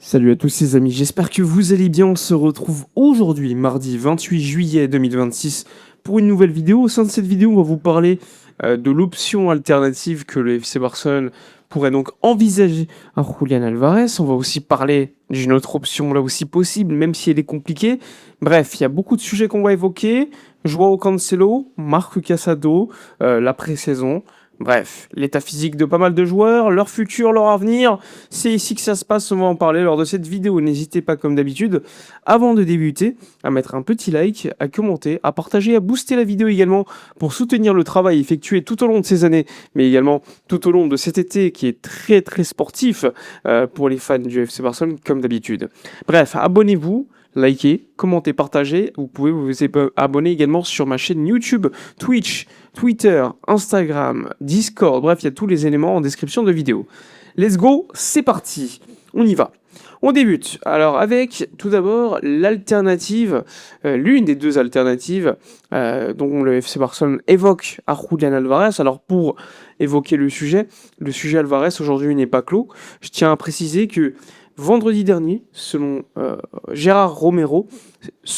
Salut à tous les amis, j'espère que vous allez bien. On se retrouve aujourd'hui, mardi 28 juillet 2026, pour une nouvelle vidéo. Au sein de cette vidéo, on va vous parler de l'option alternative que le FC Barcelone pourrait donc envisager à Julián Alvarez. On va aussi parler d'une autre option là aussi possible, même si elle est compliquée. Bref, il y a beaucoup de sujets qu'on va évoquer. Joao Cancelo, Marc Casado, la pré-saison. Bref, l'état physique de pas mal de joueurs, leur futur, leur avenir, c'est ici que ça se passe, on va en parler lors de cette vidéo. N'hésitez pas comme d'habitude, avant de débuter, à mettre un petit like, à commenter, à partager, à booster la vidéo également pour soutenir le travail effectué tout au long de ces années, mais également tout au long de cet été qui est très très sportif pour les fans du FC Barcelone comme d'habitude. Bref, abonnez-vous. Likez, commentez, partagez. Vous pouvez vous abonner également sur ma chaîne YouTube, Twitch, Twitter, Instagram, Discord. Bref, il y a tous les éléments en description de vidéo. Let's go, c'est parti. On y va. On débute. Alors avec tout d'abord l'alternative, l'une des deux alternatives dont le FC Barcelone évoque à Julián Alvarez. Alors pour évoquer le sujet Alvarez aujourd'hui n'est pas clos. Je tiens à préciser que vendredi dernier, selon Gérard Romero,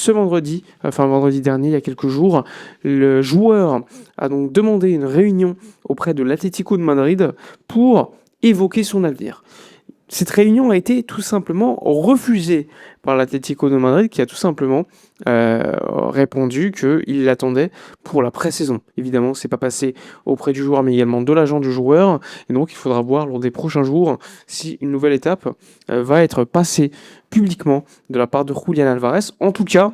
vendredi dernier, il y a quelques jours, le joueur a donc demandé une réunion auprès de l'Atlético de Madrid pour évoquer son avenir. Cette réunion a été tout simplement refusée par l'Atlético de Madrid qui a tout simplement répondu qu'il l'attendait pour la pré-saison. Évidemment, c'est pas passé auprès du joueur mais également de l'agent du joueur et donc il faudra voir lors des prochains jours si une nouvelle étape va être passée publiquement de la part de Julián Alvarez. En tout cas,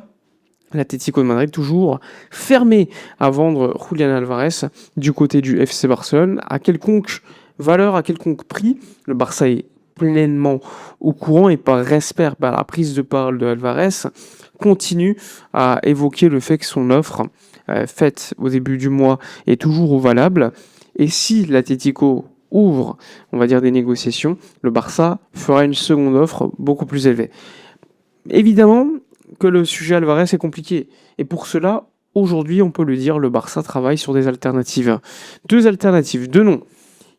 l'Atlético de Madrid toujours fermé à vendre Julián Alvarez du côté du FC Barcelone à quelconque valeur, à quelconque prix. Le Barça est pleinement au courant et par respect par la prise de parole de Alvarez continue à évoquer le fait que son offre faite au début du mois est toujours valable et si l'Atlético ouvre, on va dire, des négociations, le Barça fera une seconde offre beaucoup plus élevée. Évidemment que le sujet Alvarez est compliqué et pour cela, aujourd'hui, on peut le dire, le Barça travaille sur des alternatives. Deux alternatives, deux noms.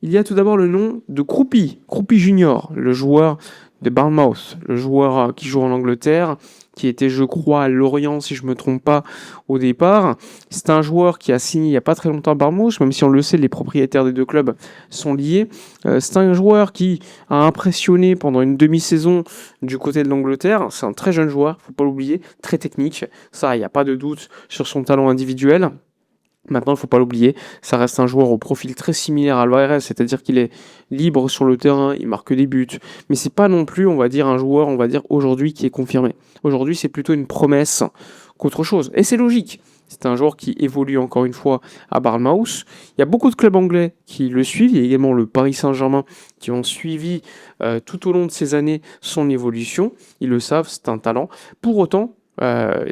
Il y a tout d'abord le nom de Kroupi Junior, le joueur de Bournemouth, le joueur qui joue en Angleterre, qui était, je crois, à Lorient, si je ne me trompe pas, au départ. C'est un joueur qui a signé il n'y a pas très longtemps à Bournemouth, même si on le sait, les propriétaires des deux clubs sont liés. C'est un joueur qui a impressionné pendant une demi-saison du côté de l'Angleterre. C'est un très jeune joueur, il ne faut pas l'oublier, très technique. Ça, il n'y a pas de doute sur son talent individuel. Maintenant, il ne faut pas l'oublier, ça reste un joueur au profil très similaire à Alvarez, c'est-à-dire qu'il est libre sur le terrain, il marque des buts, mais c'est pas non plus, on va dire, un joueur, on va dire, aujourd'hui qui est confirmé. Aujourd'hui, c'est plutôt une promesse qu'autre chose. Et c'est logique. C'est un joueur qui évolue encore une fois à Bournemouth. Il y a beaucoup de clubs anglais qui le suivent. Il y a également le Paris Saint-Germain qui ont suivi tout au long de ces années son évolution. Ils le savent, c'est un talent. Pour autant,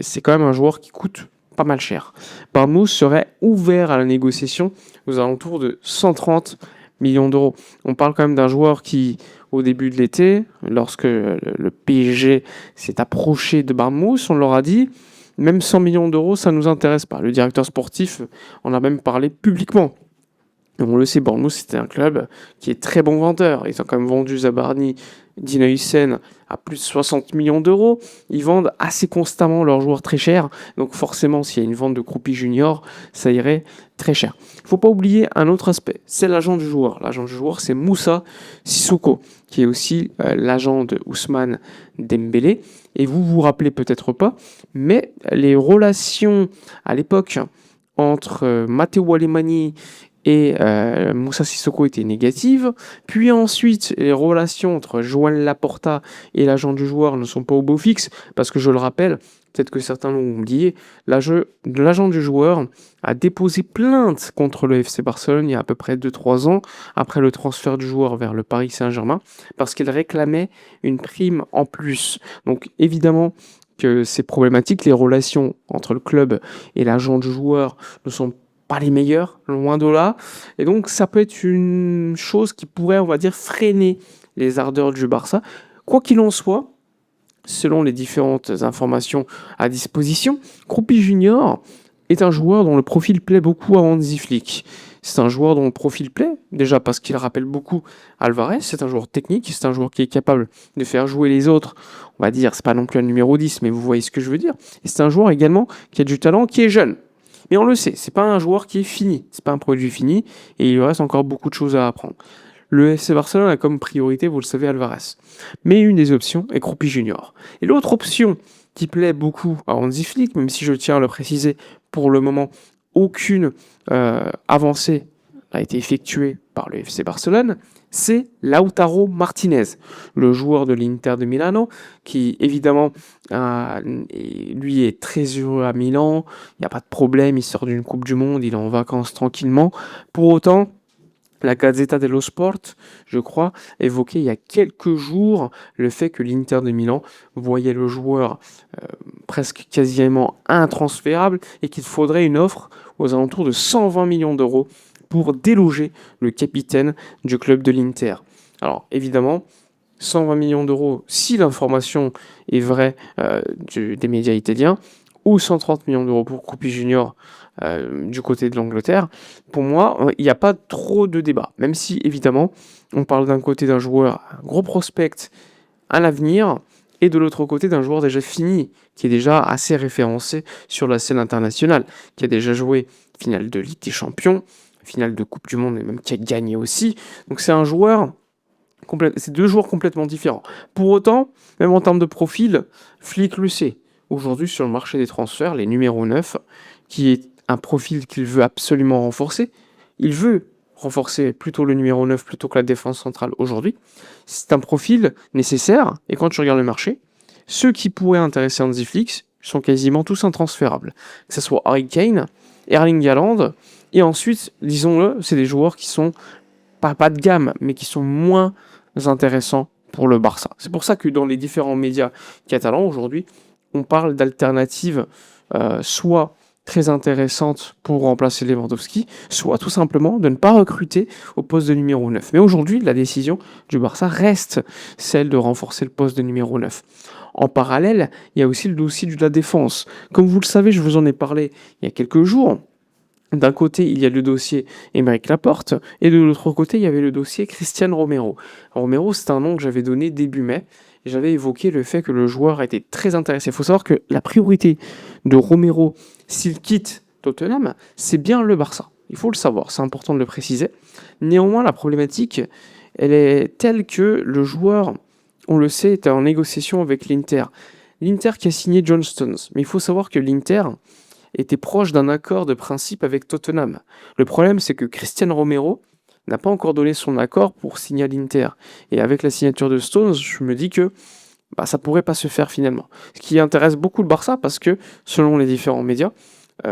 c'est quand même un joueur qui coûte pas mal cher. Bournemouth serait ouvert à la négociation aux alentours de 130 millions d'euros. On parle quand même d'un joueur qui, au début de l'été, lorsque le PSG s'est approché de Bournemouth, on leur a dit même 100 millions d'euros, ça ne nous intéresse pas. Le directeur sportif en a même parlé publiquement. On le sait, Bournemouth, c'était un club qui est très bon vendeur. Ils ont quand même vendu Zabarni, Dina Hussein à plus de 60 millions d'euros. Ils vendent assez constamment leurs joueurs très chers. Donc forcément, s'il y a une vente de Kroupi Junior, ça irait très cher. Il ne faut pas oublier un autre aspect. C'est l'agent du joueur. L'agent du joueur, c'est Moussa Sissoko, qui est aussi l'agent de Ousmane Dembélé. Et vous vous rappelez peut-être pas, mais les relations à l'époque entre Matteo Alemany et Moussa Sissoko était négative. Puis ensuite, les relations entre Joan Laporta et l'agent du joueur ne sont pas au beau fixe, parce que je le rappelle, peut-être que certains l'ont oublié, l'agent du joueur a déposé plainte contre le FC Barcelone il y a à peu près 2-3 ans, après le transfert du joueur vers le Paris Saint-Germain, parce qu'il réclamait une prime en plus. Donc évidemment que c'est problématique, les relations entre le club et l'agent du joueur ne sont pas les meilleurs, loin de là. Et donc, ça peut être une chose qui pourrait, on va dire, freiner les ardeurs du Barça. Quoi qu'il en soit, selon les différentes informations à disposition, Kroupi Junior est un joueur dont le profil plaît beaucoup à Hansi Flick. C'est un joueur dont le profil plaît, déjà parce qu'il rappelle beaucoup Alvarez, c'est un joueur technique, c'est un joueur qui est capable de faire jouer les autres, on va dire, c'est pas non plus un numéro 10, mais vous voyez ce que je veux dire. Et c'est un joueur également qui a du talent, qui est jeune. Mais on le sait, c'est pas un joueur qui est fini, c'est pas un produit fini, et il lui reste encore beaucoup de choses à apprendre. Le FC Barcelone a comme priorité, vous le savez, Alvarez. Mais une des options est Kroupi Junior. Et l'autre option qui plaît beaucoup à Hansi Flick, même si je tiens à le préciser, pour le moment, aucune avancée a été effectuée par le FC Barcelone, c'est Lautaro Martinez, le joueur de l'Inter de Milano, qui évidemment, lui est très heureux à Milan, il n'y a pas de problème, il sort d'une Coupe du Monde, il est en vacances tranquillement. Pour autant, la Gazzetta dello Sport, je crois, évoquait il y a quelques jours le fait que l'Inter de Milan voyait le joueur presque quasiment intransférable et qu'il faudrait une offre aux alentours de 120 millions d'euros pour déloger le capitaine du club de l'Inter. Alors évidemment, 120 millions d'euros, si l'information est vraie des médias italiens, ou 130 millions d'euros pour Kroupi Junior du côté de l'Angleterre, pour moi, il n'y a pas trop de débat. Même si, évidemment, on parle d'un côté d'un joueur, un gros prospect à l'avenir, et de l'autre côté d'un joueur déjà fini, qui est déjà assez référencé sur la scène internationale, qui a déjà joué finale de Ligue des Champions, finale de Coupe du Monde, et même qui a gagné aussi. Donc c'est un joueur... C'est deux joueurs complètement différents. Pour autant, même en termes de profil, Flick le sait. Aujourd'hui, sur le marché des transferts, les numéros 9, qui est un profil qu'il veut absolument renforcer, il veut renforcer plutôt le numéro 9 plutôt que la défense centrale aujourd'hui. C'est un profil nécessaire, et quand tu regardes le marché, ceux qui pourraient intéresser Hansi Flick sont quasiment tous intransférables. Que ce soit Harry Kane, Erling Haaland, et ensuite, disons-le, c'est des joueurs qui sont pas de gamme, mais qui sont moins intéressants pour le Barça. C'est pour ça que dans les différents médias catalans aujourd'hui, on parle d'alternatives soit très intéressantes pour remplacer Lewandowski, soit tout simplement de ne pas recruter au poste de numéro 9. Mais aujourd'hui, la décision du Barça reste celle de renforcer le poste de numéro 9. En parallèle, il y a aussi le dossier de la défense. Comme vous le savez, je vous en ai parlé il y a quelques jours. D'un côté, il y a le dossier Aymeric Laporte, et de l'autre côté, il y avait le dossier Cristian Romero. Romero, c'est un nom que j'avais donné début mai, et j'avais évoqué le fait que le joueur était très intéressé. Il faut savoir que la priorité de Romero, s'il quitte Tottenham, c'est bien le Barça. Il faut le savoir, c'est important de le préciser. Néanmoins, la problématique, elle est telle que le joueur, on le sait, est en négociation avec l'Inter. L'Inter qui a signé John Stones. Mais il faut savoir que l'Inter était proche d'un accord de principe avec Tottenham. Le problème, c'est que Cristian Romero n'a pas encore donné son accord pour signer à l'Inter. Et avec la signature de Stones, je me dis que ça pourrait pas se faire finalement. Ce qui intéresse beaucoup le Barça, parce que, selon les différents médias,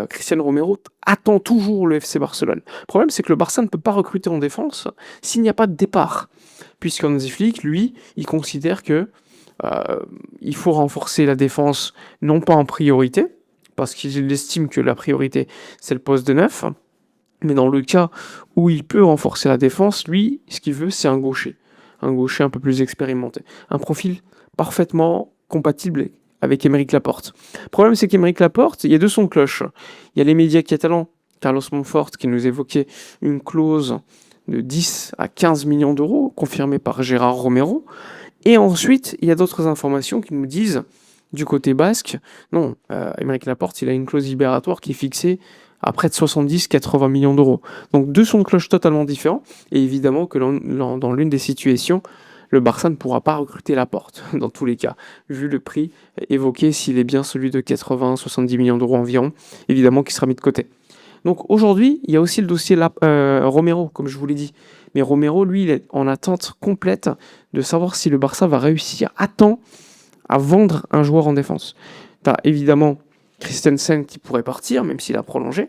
Cristian Romero attend toujours le FC Barcelone. Le problème, c'est que le Barça ne peut pas recruter en défense s'il n'y a pas de départ. Puisqu'Hansi Flick, lui, il considère que il faut renforcer la défense, non pas en priorité, parce qu'il estime que la priorité, c'est le poste de 9. Mais dans le cas où il peut renforcer la défense, lui, ce qu'il veut, c'est un gaucher. Un gaucher un peu plus expérimenté. Un profil parfaitement compatible avec Aymeric Laporte. Le problème, c'est qu'Aymeric Laporte, il y a deux sons de cloche. Il y a les médias catalans, Carlos Monfort, qui nous évoquait une clause de 10 à 15 millions d'euros, confirmée par Gérard Romero. Et ensuite, il y a d'autres informations qui nous disent, du côté basque, non, Aymeric Laporte, il a une clause libératoire qui est fixée à près de 70-80 millions d'euros. Donc deux sons de cloche totalement différents, et évidemment que dans l'une des situations, le Barça ne pourra pas recruter Laporte, dans tous les cas, vu le prix évoqué, s'il est bien celui de 80-70 millions d'euros environ, évidemment qui sera mis de côté. Donc aujourd'hui, il y a aussi le dossier Romero, comme je vous l'ai dit. Mais Romero, lui, il est en attente complète de savoir si le Barça va réussir à temps à vendre un joueur en défense. Tu as évidemment Christensen qui pourrait partir, même s'il a prolongé.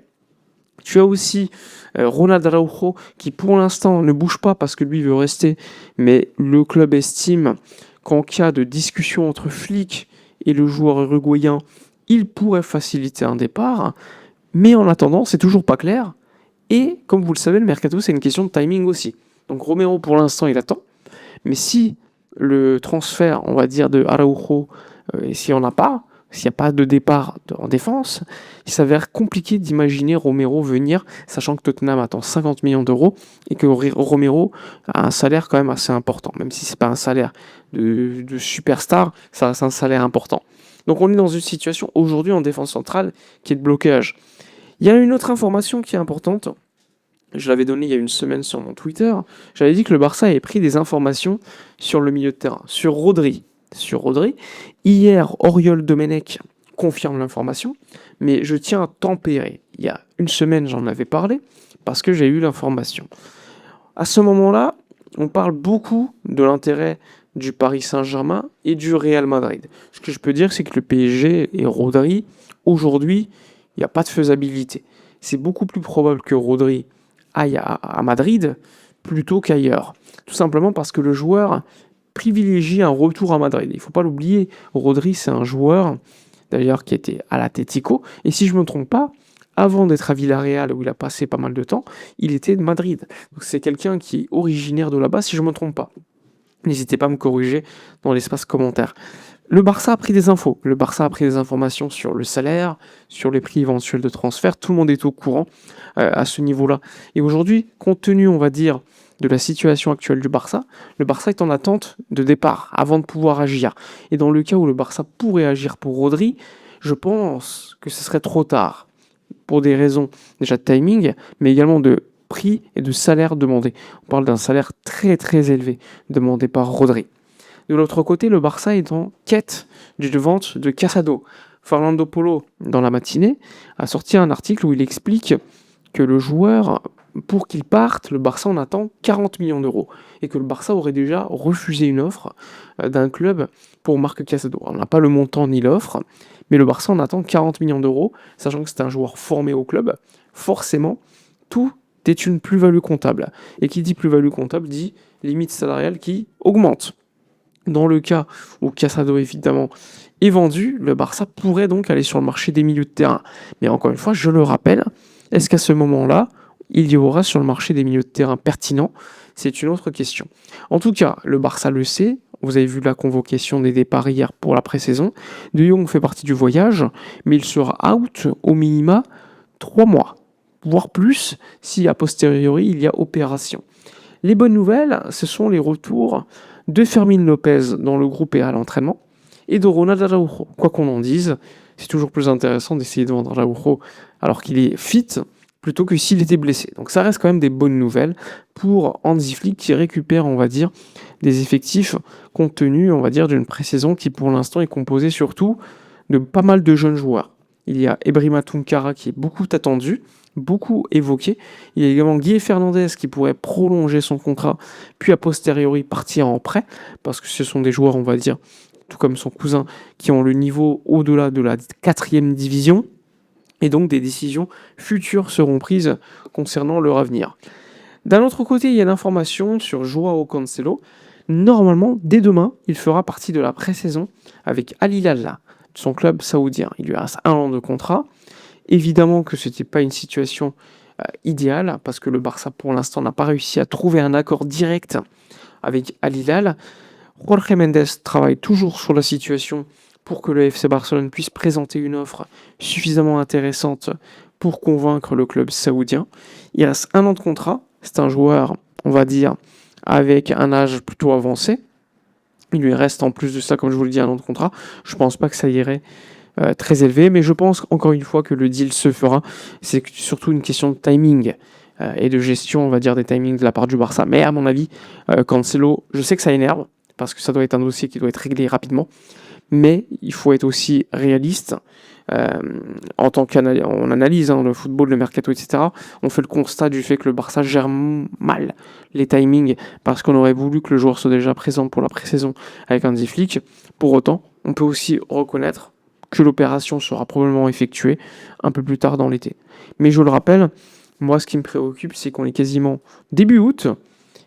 Tu as aussi Ronald Araujo qui pour l'instant ne bouge pas parce que lui veut rester, mais le club estime qu'en cas de discussion entre Flick et le joueur uruguayen, il pourrait faciliter un départ. Mais en attendant, c'est toujours pas clair. Et comme vous le savez, le mercato, c'est une question de timing aussi. Donc Romero, pour l'instant, il attend. Mais si le transfert, on va dire, de Araujo, et s'il n'y en a pas, s'il n'y a pas de départ en défense, il s'avère compliqué d'imaginer Romero venir, sachant que Tottenham attend 50 millions d'euros et que Romero a un salaire quand même assez important, même si c'est pas un salaire de superstar, ça reste un salaire important. Donc on est dans une situation aujourd'hui en défense centrale qui est de blocage. Il y a une autre information qui est importante. Je l'avais donné il y a une semaine sur mon Twitter. J'avais dit que le Barça avait pris des informations sur le milieu de terrain, sur Rodri. Hier, Oriol Domenech confirme l'information, mais je tiens à tempérer. Il y a une semaine, j'en avais parlé, parce que j'ai eu l'information. À ce moment-là, on parle beaucoup de l'intérêt du Paris Saint-Germain et du Real Madrid. Ce que je peux dire, c'est que le PSG et Rodri, aujourd'hui, il n'y a pas de faisabilité. C'est beaucoup plus probable que Rodri aille à Madrid plutôt qu'ailleurs. Tout simplement parce que le joueur privilégie un retour à Madrid. Il ne faut pas l'oublier, Rodri, c'est un joueur, d'ailleurs, qui était à l'Atlético. Et si je ne me trompe pas, avant d'être à Villarreal, où il a passé pas mal de temps, il était de Madrid. Donc c'est quelqu'un qui est originaire de là-bas, si je ne me trompe pas. N'hésitez pas à me corriger dans l'espace commentaire. Le Barça a pris des infos. Le Barça a pris des informations sur le salaire, sur les prix éventuels de transfert. Tout le monde est au courant à ce niveau-là. Et aujourd'hui, compte tenu, on va dire, de la situation actuelle du Barça, le Barça est en attente de départ avant de pouvoir agir. Et dans le cas où le Barça pourrait agir pour Rodri, je pense que ce serait trop tard. Pour des raisons déjà de timing, mais également de prix et de salaire demandé. On parle d'un salaire très très élevé demandé par Rodri. De l'autre côté, le Barça est en quête de vente de Casado. Fernando Polo, dans la matinée, a sorti un article où il explique que le joueur, pour qu'il parte, le Barça en attend 40 millions d'euros. Et que le Barça aurait déjà refusé une offre d'un club pour Marc Casado. On n'a pas le montant ni l'offre, mais le Barça en attend 40 millions d'euros, sachant que c'est un joueur formé au club. Forcément, tout est une plus-value comptable. Et qui dit plus-value comptable dit limite salariale qui augmente. Dans le cas où Casado, évidemment, est vendu, le Barça pourrait donc aller sur le marché des milieux de terrain. Mais encore une fois, je le rappelle, est-ce qu'à ce moment-là, il y aura sur le marché des milieux de terrain pertinents? C'est une autre question. En tout cas, le Barça le sait. Vous avez vu la convocation des départs hier pour la pré-saison. De Jong fait partie du voyage, mais il sera out au minima 3 mois, voire plus, si a posteriori il y a opération. Les bonnes nouvelles, ce sont les retours de Fermín López dans le groupe et à l'entraînement, et de Ronald Araujo. Quoi qu'on en dise, c'est toujours plus intéressant d'essayer de vendre Araujo alors qu'il est fit, plutôt que s'il était blessé. Donc ça reste quand même des bonnes nouvelles pour Hansi Flick qui récupère, on va dire, des effectifs compte tenu, on va dire, d'une pré-saison qui pour l'instant est composée surtout de pas mal de jeunes joueurs. Il y a Ebrima Tunkara qui est beaucoup attendu, beaucoup évoqué. Il y a également Guy Fernandez qui pourrait prolonger son contrat, puis a posteriori partir en prêt, parce que ce sont des joueurs, on va dire, tout comme son cousin, qui ont le niveau au-delà de la 4e division, et donc des décisions futures seront prises concernant leur avenir. D'un autre côté, il y a l'information sur Joao Cancelo. Normalement, dès demain, il fera partie de la pré-saison avec Al Hilal, son club saoudien. Il lui reste 1 an de contrat. Évidemment que ce n'était pas une situation idéale, parce que le Barça, pour l'instant, n'a pas réussi à trouver un accord direct avec Al Hilal. Jorge Mendes travaille toujours sur la situation pour que le FC Barcelone puisse présenter une offre suffisamment intéressante pour convaincre le club saoudien. Il reste 1 an de contrat. C'est un joueur, on va dire, avec un âge plutôt avancé. Il lui reste en plus de ça, comme je vous le dis, 1 an de contrat. Je ne pense pas que ça irait très élevé, mais je pense encore une fois que le deal se fera. C'est surtout une question de timing et de gestion, on va dire, des timings de la part du Barça. Mais à mon avis, Cancelo, je sais que ça énerve, parce que ça doit être un dossier qui doit être réglé rapidement, mais il faut être aussi réaliste. En tant qu'on analyse le football, le mercato, etc., on fait le constat du fait que le Barça gère mal les timings, parce qu'on aurait voulu que le joueur soit déjà présent pour la pré-saison avec Hansi Flick. Pour autant, on peut aussi reconnaître que l'opération sera probablement effectuée un peu plus tard dans l'été. Mais je le rappelle, moi ce qui me préoccupe, c'est qu'on est quasiment début août,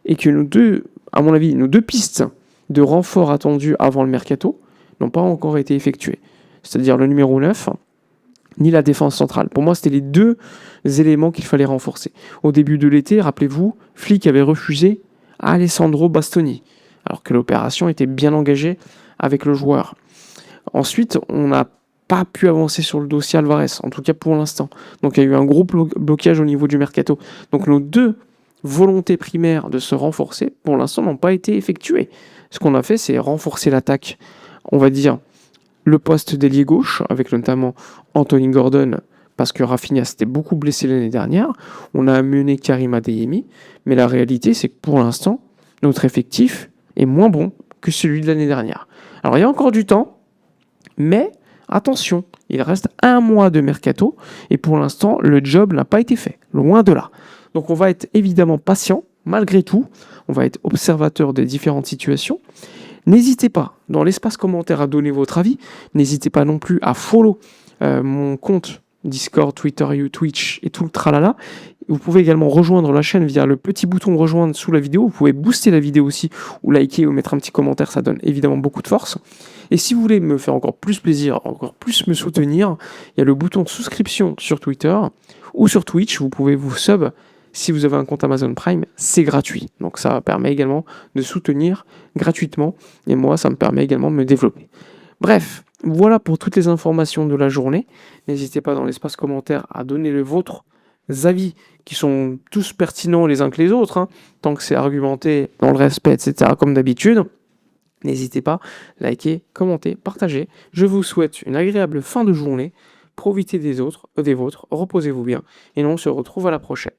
et que nos deux pistes de renfort attendues avant le mercato n'ont pas encore été effectuées. C'est-à-dire le numéro 9, ni la défense centrale. Pour moi, c'était les 2 éléments qu'il fallait renforcer. Au début de l'été, rappelez-vous, Flick avait refusé Alessandro Bastoni, alors que l'opération était bien engagée avec le joueur. Ensuite, on a pas pu avancer sur le dossier Alvarez, en tout cas pour l'instant. Donc il y a eu un gros blocage au niveau du mercato. Donc nos deux volontés primaires de se renforcer, pour l'instant, n'ont pas été effectuées. Ce qu'on a fait, c'est renforcer l'attaque, on va dire, le poste d'ailier gauche, avec notamment Anthony Gordon, parce que Rafinha s'était beaucoup blessé l'année dernière. On a amené Karim Adeyemi, mais la réalité, c'est que pour l'instant, notre effectif est moins bon que celui de l'année dernière. Alors il y a encore du temps, mais attention, il reste un mois de mercato, et pour l'instant, le job n'a pas été fait, loin de là. Donc on va être évidemment patient, malgré tout, on va être observateur des différentes situations. N'hésitez pas, dans l'espace commentaire, à donner votre avis. N'hésitez pas non plus à follow mon compte Discord, Twitter, Twitch et tout le tralala. Vous pouvez également rejoindre la chaîne via le petit bouton rejoindre sous la vidéo. Vous pouvez booster la vidéo aussi, ou liker, ou mettre un petit commentaire, ça donne évidemment beaucoup de force. Et si vous voulez me faire encore plus plaisir, encore plus me soutenir, il y a le bouton de souscription sur Twitter ou sur Twitch. Vous pouvez vous sub. Si vous avez un compte Amazon Prime, c'est gratuit. Donc ça permet également de soutenir gratuitement. Et moi, ça me permet également de me développer. Bref, voilà pour toutes les informations de la journée. N'hésitez pas dans l'espace commentaire à donner les vôtres avis, qui sont tous pertinents les uns que les autres, hein, tant que c'est argumenté dans le respect, etc., comme d'habitude. N'hésitez pas, likez, commentez, partagez. Je vous souhaite une agréable fin de journée. Profitez des autres, des vôtres, reposez-vous bien. Et nous, on se retrouve à la prochaine.